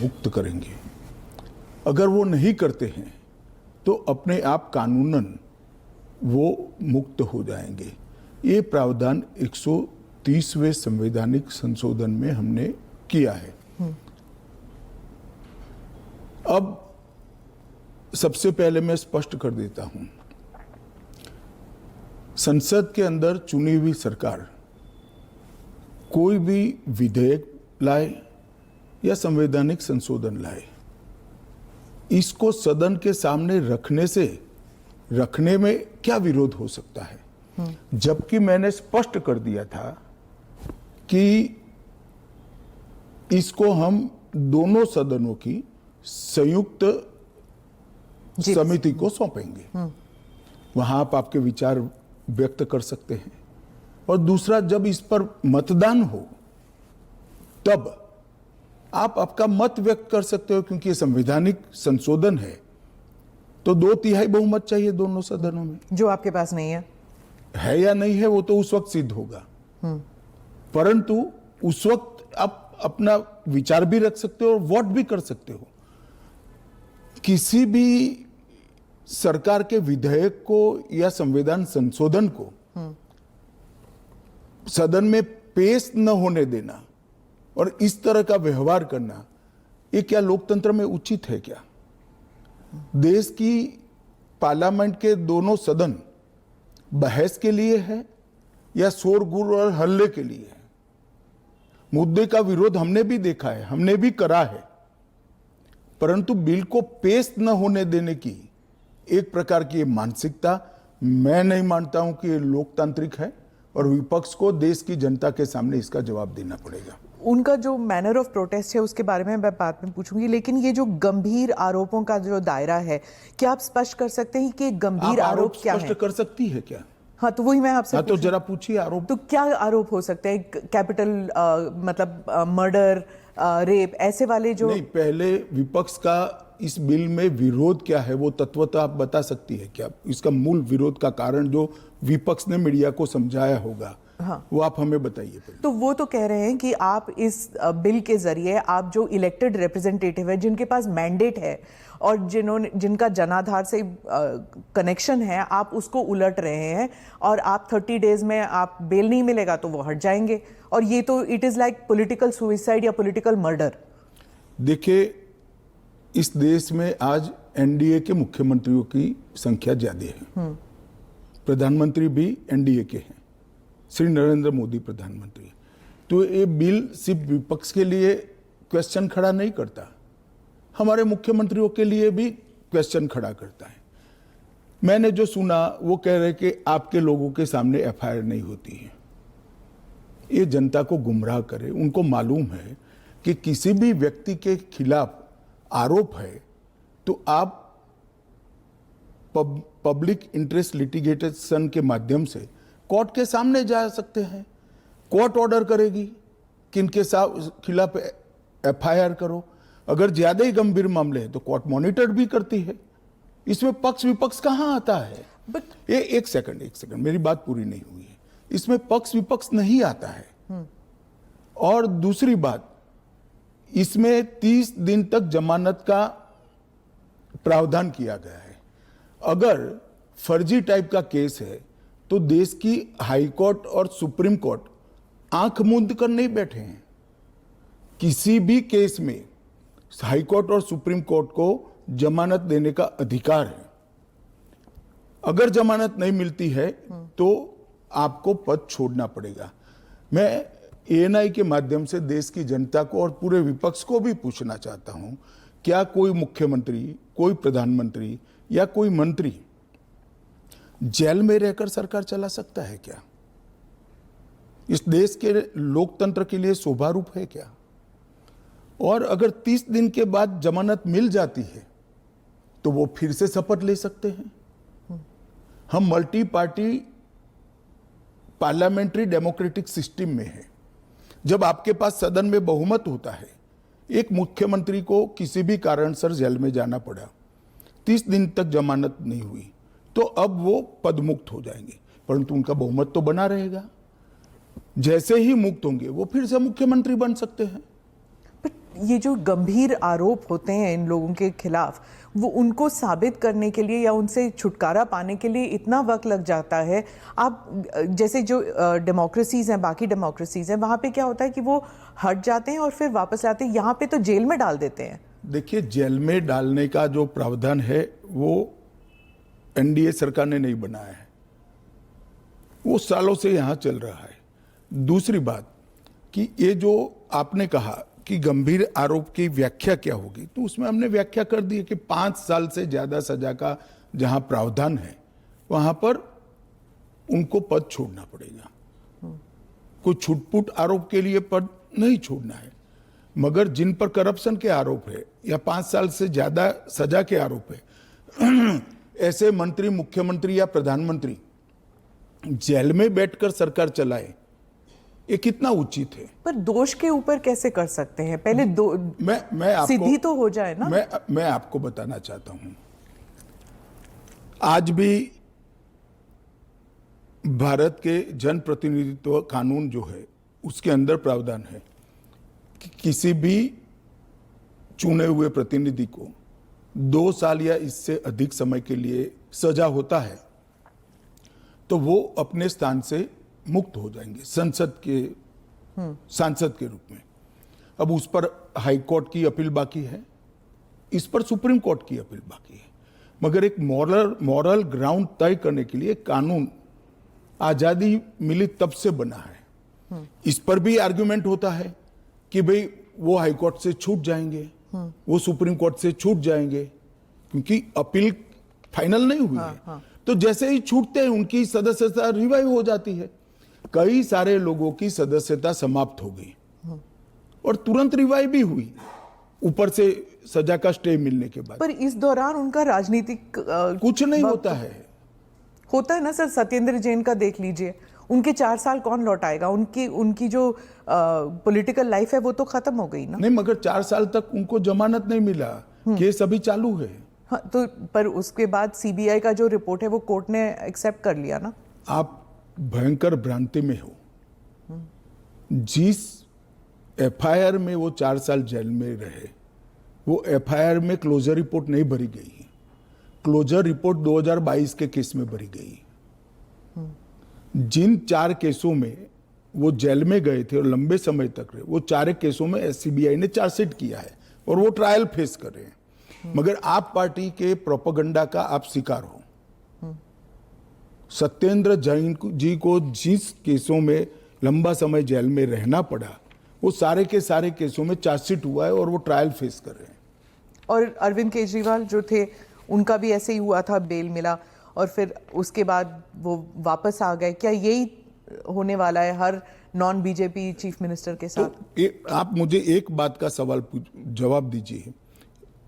मुक्त करेंगे। अगर वो नहीं करते हैं तो अपने आप कानूनन वो मुक्त हो जाएंगे। ये प्रावधान 130वें संवैधानिक संशोधन में हमने किया है। अब सबसे पहले मैं स्पष्ट कर देता हूं, संसद के अंदर चुनी हुई सरकार कोई भी विधेयक लाए या संवैधानिक संशोधन लाए, इसको सदन के सामने रखने में क्या विरोध हो सकता है? जबकि मैंने स्पष्ट कर दिया था कि इसको हम दोनों सदनों की संयुक्त समिति को सौंपेंगे। वहां आप आपके विचार व्यक्त कर सकते हैं। और दूसरा, जब इस पर मतदान हो तब आप आपका मत व्यक्त कर सकते हो, क्योंकि ये संवैधानिक संशोधन है तो 2/3 बहुमत चाहिए दोनों सदनों में, जो आपके पास नहीं है या नहीं है वो तो उस वक्त सिद्ध होगा। परंतु उस वक्त आप अपना विचार भी रख सकते हो और वोट भी कर सकते हो। किसी भी सरकार के विधेयक को या संविधान संशोधन को सदन में पेश न होने देना और इस तरह का व्यवहार करना, ये क्या लोकतंत्र में उचित है? क्या देश की पार्लियामेंट के दोनों सदन बहस के लिए है या शोरगुल और हल्ले के लिए है? मुद्दे का विरोध हमने भी देखा है, हमने भी करा है, परंतु बिल को पेश न होने देने की एक प्रकार की मानसिकता मैं नहीं मानता हूं कि ये लोकतांत्रिक है और विपक्ष को देश की जनता के सामने इसका जवाब देना पड़ेगा। उनका जो मैनर ऑफ प्रोटेस्ट है उसके बारे में मैं बाद में पूछूंगी, लेकिन ये जो गंभीर आरोपों का जो दायरा है, क्या आप स्पष्ट कर सकते हैं कि गंभीर आरोप क्या है? स्पष्ट कर सकती है क्या? हाँ, तो वही मैं आपसे तो जरा पूछिए आरोप। तो क्या आरोप हो सकते हैं? कैपिटल मतलब मर्डर, रेप, ऐसे वाले जो नहीं, पहले विपक्ष का इस बिल में विरोध क्या है वो तत्वतः आप बता सकती है क्या? इसका मूल विरोध का कारण जो विपक्ष ने मीडिया को समझाया होगा, हाँ, वो आप हमें बताइए। तो वो तो कह रहे हैं कि आप इस बिल के जरिए आप जो इलेक्टेड रिप्रेजेंटेटिव है, जिनके पास मैंडेट है और जिनका जनाधार से कनेक्शन है, आप उसको उलट रहे हैं और आप 30 डेज में आप बेल नहीं मिलेगा तो वो हट जाएंगे। और ये तो it is like political suicide या पॉलिटिकल मर्डर। देखिए, इस देश में आज एनडीए के मुख्यमंत्रियों की संख्या ज्यादा है, प्रधानमंत्री भी एनडीए के हैं, श्री नरेंद्र मोदी प्रधानमंत्री। तो ये बिल सिर्फ विपक्ष के लिए क्वेश्चन खड़ा नहीं करता, हमारे मुख्यमंत्रियों के लिए भी क्वेश्चन खड़ा करता है। मैंने जो सुना वो कह रहे कि आपके लोगों के सामने एफआईआर नहीं होती है। ये जनता को गुमराह करे। उनको मालूम है कि किसी भी व्यक्ति के खिलाफ आरोप है तो आप पब्लिक इंटरेस्ट लिटिगेशन के माध्यम से कोर्ट के सामने जा सकते हैं। कोर्ट ऑर्डर करेगी कि इनके खिलाफ एफआईआर करो। अगर ज्यादा ही गंभीर मामले हैं तो कोर्ट मॉनिटर भी करती है। इसमें पक्ष विपक्ष कहां आता है? ये एक सेकंड, मेरी बात पूरी नहीं हुई है। इसमें पक्ष विपक्ष नहीं आता है। और दूसरी बात, इसमें 30 दिन तक जमानत का प्रावधान किया गया है। अगर फर्जी टाइप का केस है तो देश की हाई कोर्ट और सुप्रीम कोर्ट आंख मूंद कर नहीं बैठे हैं। किसी भी केस में हाई कोर्ट और सुप्रीम कोर्ट को जमानत देने का अधिकार है। अगर जमानत नहीं मिलती है तो आपको पद छोड़ना पड़ेगा। मैं एएनआई के माध्यम से देश की जनता को और पूरे विपक्ष को भी पूछना चाहता हूं, क्या कोई मुख्यमंत्री, कोई प्रधानमंत्री या कोई मंत्री जेल में रहकर सरकार चला सकता है क्या? इस देश के लोकतंत्र के लिए शोभारूप है क्या? और अगर 30 दिन के बाद जमानत मिल जाती है तो वो फिर से शपथ ले सकते हैं। हम multi party parliamentary democratic system में है। जब आपके पास सदन में बहुमत होता है, एक मुख्यमंत्री को किसी भी कारणसर जेल में जाना पड़ा, 30 दिन तक जमानत नहीं हुई, तो अब वो पदमुक्त हो जाएंगे, परंतु उनका बहुमत तो बना रहेगा। जैसे ही मुक्त होंगे वो फिर से मुख्यमंत्री बन सकते हैं। ये जो गंभीर आरोप होते हैं इन लोगों के खिलाफ, वो उनको साबित करने के लिए या उनसे छुटकारा पाने के लिए इतना वक्त लग जाता है। आप जैसे जो डेमोक्रेसीज हैं, बाकी डेमोक्रेसीज हैं, वहाँ पे क्या होता है कि वो हट जाते हैं और फिर वापस आते हैं। यहाँ पे तो जेल में डाल देते हैं। देखिए, जेल में डालने का जो प्रावधान है वो एनडीए सरकार ने नहीं बनाया है, वो सालों से यहाँ चल रहा है। दूसरी बात कि ये जो आपने कहा कि गंभीर आरोप की व्याख्या क्या होगी, तो उसमें हमने व्याख्या कर दी है कि 5 साल से ज्यादा सजा का जहां प्रावधान है वहां पर उनको पद छोड़ना पड़ेगा। कोई छुटपुट आरोप के लिए पद नहीं छोड़ना है, मगर जिन पर करप्शन के आरोप है या 5 साल से ज्यादा सजा के आरोप है ऐसे मंत्री, मुख्यमंत्री या प्रधानमंत्री जेल में बैठकर सरकार चलाए, ये कितना उचित है। पर दोष के ऊपर कैसे कर सकते हैं? पहले मैं आपको सिद्धि तो हो जाए ना। मैं आपको बताना चाहता हूं, आज भी भारत के जनप्रतिनिधित्व कानून जो है उसके अंदर प्रावधान है कि किसी भी चुने हुए प्रतिनिधि को 2 साल या इससे अधिक समय के लिए सजा होता है तो वो अपने स्थान से मुक्त हो जाएंगे सांसद के रूप में। अब उस पर हाई कोर्ट की अपील बाकी है, इस पर सुप्रीम कोर्ट की अपील बाकी है, मगर एक मॉरल ग्राउंड तय करने के लिए कानून आजादी मिली तब से बना है। इस पर भी आर्गुमेंट होता है कि भाई वो हाई कोर्ट से छूट जाएंगे, वो सुप्रीम कोर्ट से छूट जाएंगे, क्योंकि अपील फाइनल नहीं हुई है। तो जैसे ही छूटते हैं उनकी सदस्यता रिवाइव हो जाती है। कई सारे लोगों की सदस्यता समाप्त हो गई और तुरंत रिवाइव भी हुई, ऊपर से सजा का स्टे मिलने के बाद। पर इस दौरान उनका राजनीतिक कुछ नहीं होता है ना सर। सत्येंद्र जैन का देख लीजिए, उनके 4 साल कौन लौटाएगा? उनकी जो पॉलिटिकल लाइफ है वो तो खत्म हो गई ना। नहीं, मगर 4 साल तक उनको जमानत नहीं मिला, केस अभी चालू है। हाँ, तो पर उसके बाद सीबीआई का जो रिपोर्ट है वो कोर्ट ने एक्सेप्ट कर लिया ना। आप भयंकर भ्रांति में हो। जिस एफआईआर में वो 4 साल जेल में रहे, वो एफआईआर में क्लोजर रिपोर्ट नहीं भरी गई है। क्लोजर रिपोर्ट 2022 के केस में भरी गई। जिन 4 केसों में वो जेल में गए थे और लंबे समय तक रहे, वो 4 केसों में सीबीआई ने चार्जशीट किया है और वो ट्रायल फेस कर रहे हैं। मगर आप पार्टी के प्रोपेगेंडा का आप शिकार हो। सत्येंद्र जैन जी को जिस केसों में लंबा समय जेल में रहना पड़ा, वो सारे के सारे केसों में चार्जशीट हुआ है और वो ट्रायल फेस कर रहे हैं। और अरविंद केजरीवाल जो थे, उनका भी ऐसे ही हुआ था, बेल मिला और फिर उसके बाद वो वापस आ गए। क्या यही होने वाला है हर नॉन बीजेपी चीफ मिनिस्टर के साथ? तो आप मुझे एक बात का सवाल जवाब दीजिए।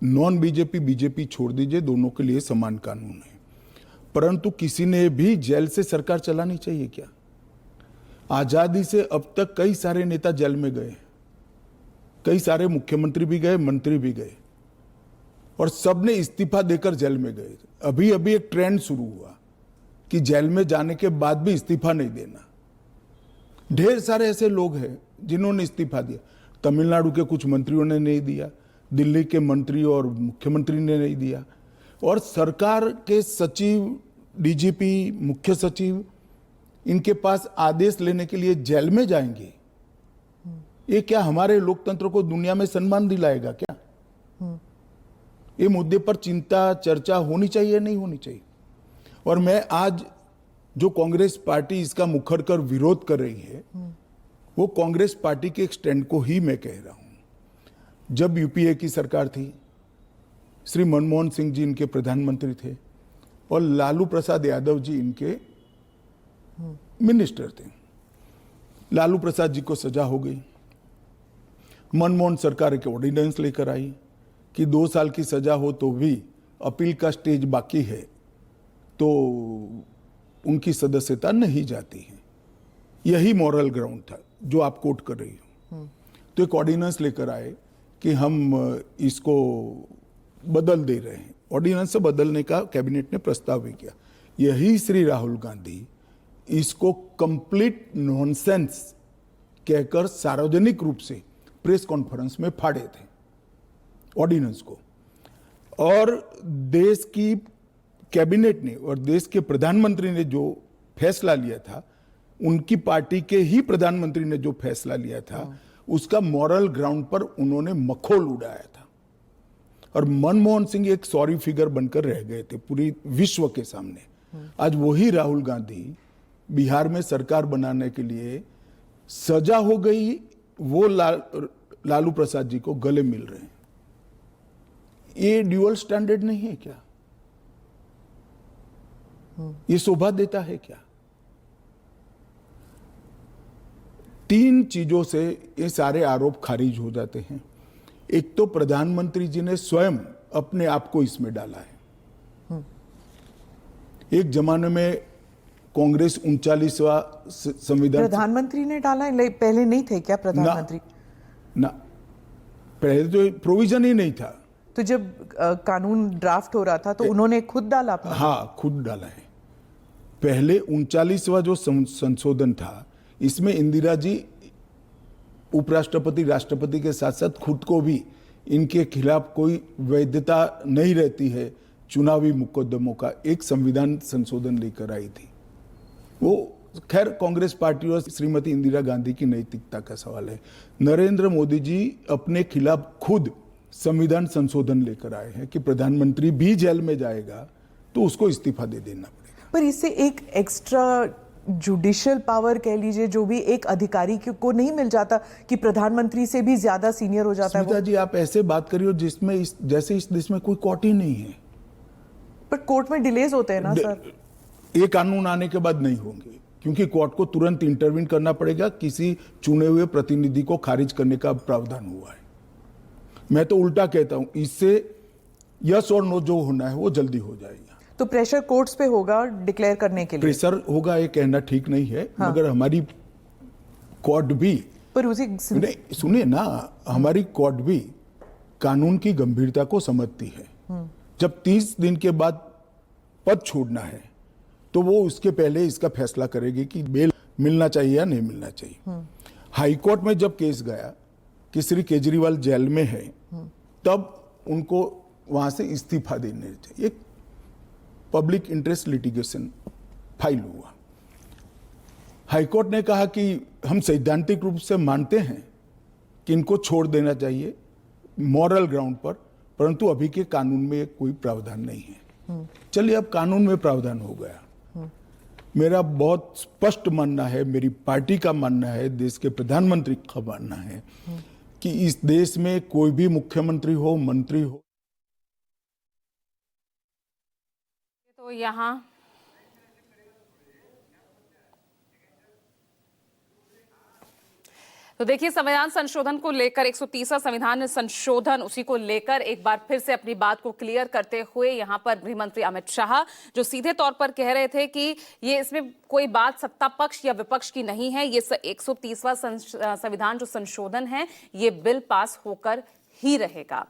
नॉन बीजेपी छोड़ दीजिए, दोनों के लिए समान कानून है, परंतु किसी ने भी जेल से सरकार चलानी चाहिए क्या? आजादी से अब तक कई सारे नेता जेल में गए, कई सारे मुख्यमंत्री भी गए, मंत्री भी गए, और सबने इस्तीफा देकर जेल में गए। अभी अभी एक ट्रेंड शुरू हुआ कि जेल में जाने के बाद भी इस्तीफा नहीं देना। ढेर सारे ऐसे लोग हैं जिन्होंने इस्तीफा दिया। तमिलनाडु के कुछ मंत्रियों ने नहीं दिया, दिल्ली के मंत्री और मुख्यमंत्री ने नहीं दिया, और सरकार के सचिव, डीजीपी, मुख्य सचिव इनके पास आदेश लेने के लिए जेल में जाएंगे। ये क्या हमारे लोकतंत्र को दुनिया में सम्मान दिलाएगा क्या? ये मुद्दे पर चिंता, चर्चा होनी चाहिए, नहीं होनी चाहिए। और मैं आज जो कांग्रेस पार्टी इसका मुखर कर विरोध कर रही है, वो कांग्रेस पार्टी के एक स्टैंड को ही मैं कह रहा हूं। जब यूपीए की सरकार थी, श्री मनमोहन सिंह जी इनके प्रधानमंत्री थे और लालू प्रसाद यादव जी इनके मिनिस्टर थे। लालू प्रसाद जी को सजा हो गई। मनमोहन सरकार एक ऑर्डिनेंस लेकर आई कि 2 साल की सजा हो तो भी अपील का स्टेज बाकी है तो उनकी सदस्यता नहीं जाती है। यही मॉरल ग्राउंड था जो आप कोट कर रही हो। तो एक ऑर्डिनेंस लेकर आए कि हम इसको बदल दे रहे हैं। ऑर्डिनेंस से बदलने का कैबिनेट ने प्रस्ताव भी किया। यही श्री राहुल गांधी इसको कंप्लीट नॉनसेंस कहकर सार्वजनिक रूप से प्रेस कॉन्फ्रेंस में फाड़े थे ऑर्डिनेंस को, और देश की कैबिनेट ने और देश के प्रधानमंत्री ने जो फैसला लिया था, उनकी पार्टी के ही प्रधानमंत्री ने जो फैसला लिया था, उसका मॉरल ग्राउंड पर उन्होंने मखौल उड़ाया था। और मनमोहन सिंह एक सॉरी फिगर बनकर रह गए थे पूरी विश्व के सामने। आज वही राहुल गांधी बिहार में सरकार बनाने के लिए सजा हो गई, वो लालू प्रसाद जी को गले मिल रहे हैं। ये ड्यूअल स्टैंडर्ड नहीं है क्या? ये शोभा देता है क्या? 3 चीजों से ये सारे आरोप खारिज हो जाते हैं। एक तो प्रधानमंत्री जी ने स्वयं अपने आप को इसमें डाला है। एक जमाने में कांग्रेस 39वां संविधान, प्रधानमंत्री ने डाला है, पहले नहीं थे क्या प्रधानमंत्री? ना, पहले तो प्रोविजन ही नहीं था। तो जब कानून ड्राफ्ट हो रहा था तो उन्होंने खुद डाला अपना? हाँ, खुद डाला है। पहले 39वां जो संशोधन था, इसमें इंदिरा जी उपराष्ट्रपति राष्ट्रपति के साथ साथ खुद को भी इनके खिलाफ कोई वैधता नहीं रहती है चुनावी मुकदमों का, एक संविधान संशोधन लेकर आई थी। वो खैर कांग्रेस पार्टी और श्रीमती इंदिरा गांधी की नैतिकता का सवाल है। नरेंद्र मोदी जी अपने खिलाफ खुद संविधान संशोधन लेकर आए हैं कि प्रधानमंत्री भी जेल में जाएगा तो उसको इस्तीफा दे देना पड़ेगा। पर इससे एक एक्स्ट्रा जुडिशियल पावर कह लीजिए, जो भी एक अधिकारी को नहीं मिल जाता कि प्रधानमंत्री से भी ज्यादा सीनियर हो जाता है वो? जी, आप ऐसे बात करिए जिसमें जैसे इस देश में कोई कोर्ट ही नहीं है। पर कोर्ट में डिलेज होते हैं ना सर? ये कानून आने के बाद नहीं होंगे, क्योंकि कोर्ट को तुरंत इंटरवीन करना पड़ेगा। किसी चुने हुए प्रतिनिधि को खारिज करने का प्रावधान हुआ है। मैं तो उल्टा कहता हूं, इससे यस और नो जो होना है वो जल्दी हो जाएगा। तो प्रेशर कोर्ट्स पे होगा डिक्लेयर करने के लिए? प्रेशर होगा ये कहना ठीक नहीं है। हाँ। मगर हमारी कोर्ट भी, पर उसी नहीं सुनिए ना, हमारी कोर्ट भी कानून की गंभीरता को समझती है। जब 30 दिन के बाद पद छोड़ना है तो वो उसके पहले इसका फैसला करेगी कि बेल मिलना चाहिए या नहीं मिलना चाहिए। हाईकोर्ट में जब केस गया कि श्री केजरीवाल जेल में है, तब उनको वहां से इस्तीफा देने चाहिए। एक पब्लिक इंटरेस्ट लिटिगेशन फाइल हुआ। हाईकोर्ट ने कहा कि हम सैद्धांतिक रूप से मानते हैं कि इनको छोड़ देना चाहिए मॉरल ग्राउंड पर, परंतु अभी के कानून में कोई प्रावधान नहीं है। चलिए, अब कानून में प्रावधान हो गया। मेरा बहुत स्पष्ट मानना है, मेरी पार्टी का मानना है, देश के प्रधानमंत्री का मानना है कि इस देश में कोई भी मुख्यमंत्री हो, मंत्री हो, तो यहाँ तो देखिए, संविधान संशोधन को लेकर 130वां संविधान संशोधन, उसी को लेकर एक बार फिर से अपनी बात को क्लियर करते हुए यहाँ पर गृह मंत्री अमित शाह जो सीधे तौर पर कह रहे थे कि ये इसमें कोई बात सत्ता पक्ष या विपक्ष की नहीं है, ये 130वां संविधान जो संशोधन है ये बिल पास होकर ही रहेगा।